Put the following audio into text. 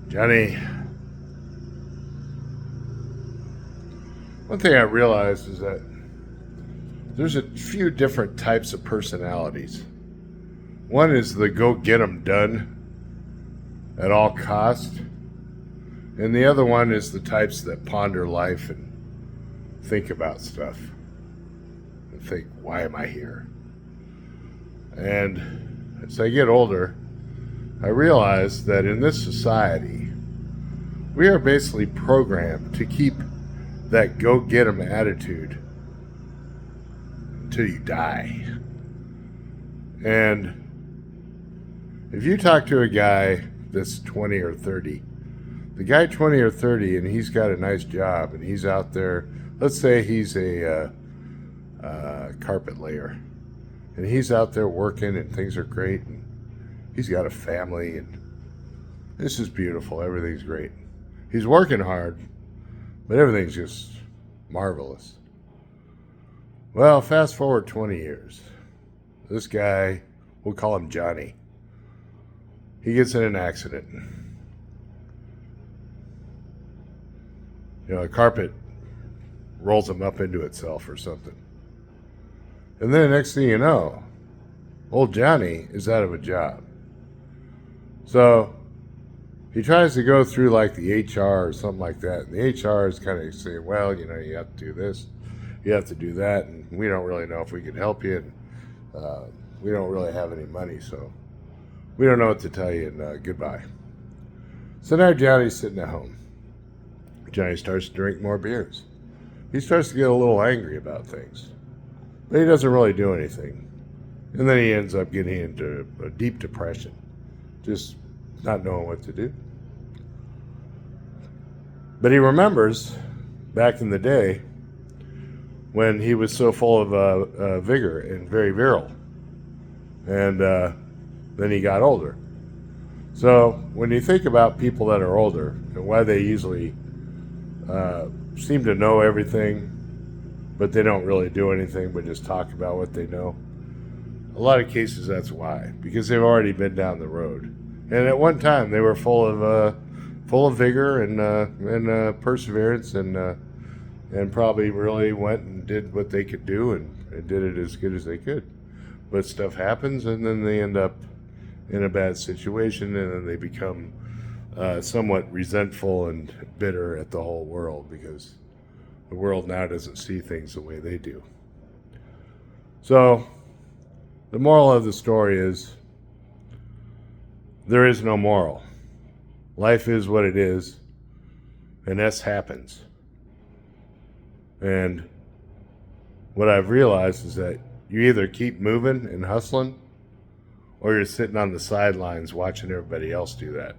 Johnny, one thing I realized is that there's a few different types of personalities. One is the go get 'em done at all cost, and the other one is the types that ponder life and think about stuff and think, why am I here? And as I get older, I realize that in this society, we are basically programmed to keep that go get 'em attitude until you die. And if you talk to a guy that's 20 or 30, the guy 20 or 30 and he's got a nice job and he's out there, let's say he's a carpet layer, and he's out there working and things are great and he's got a family and this is beautiful, everything's great. He's working hard, but everything's just marvelous. Well, fast forward 20 years. This guy, we'll call him Johnny, he gets in an accident. A carpet rolls him up into itself or something. And then the next thing you know, old Johnny is out of a job. So he tries to go through like the HR or something like that. And the HR is kind of saying, well, you have to do this, you have to do that, and we don't really know if we can help you. And we don't really have any money, so we don't know what to tell you, and goodbye. So now Johnny's sitting at home. Johnny starts to drink more beers. He starts to get a little angry about things, but he doesn't really do anything. And then he ends up getting into a deep depression, just not knowing what to do. But he remembers back in the day when he was so full of vigor and very virile. And then he got older. So when you think about people that are older and why they usually seem to know everything, but they don't really do anything but just talk about what they know, a lot of cases that's why, because they've already been down the road. And at one time they were full of vigor and perseverance and probably really went and did what they could do and did it as good as they could. But stuff happens, and then they end up in a bad situation, and then they become somewhat resentful and bitter at the whole world because the world now doesn't see things the way they do. So the moral of the story is there is no moral. Life is what it is, and this happens. And what I've realized is that you either keep moving and hustling, or you're sitting on the sidelines watching everybody else do that.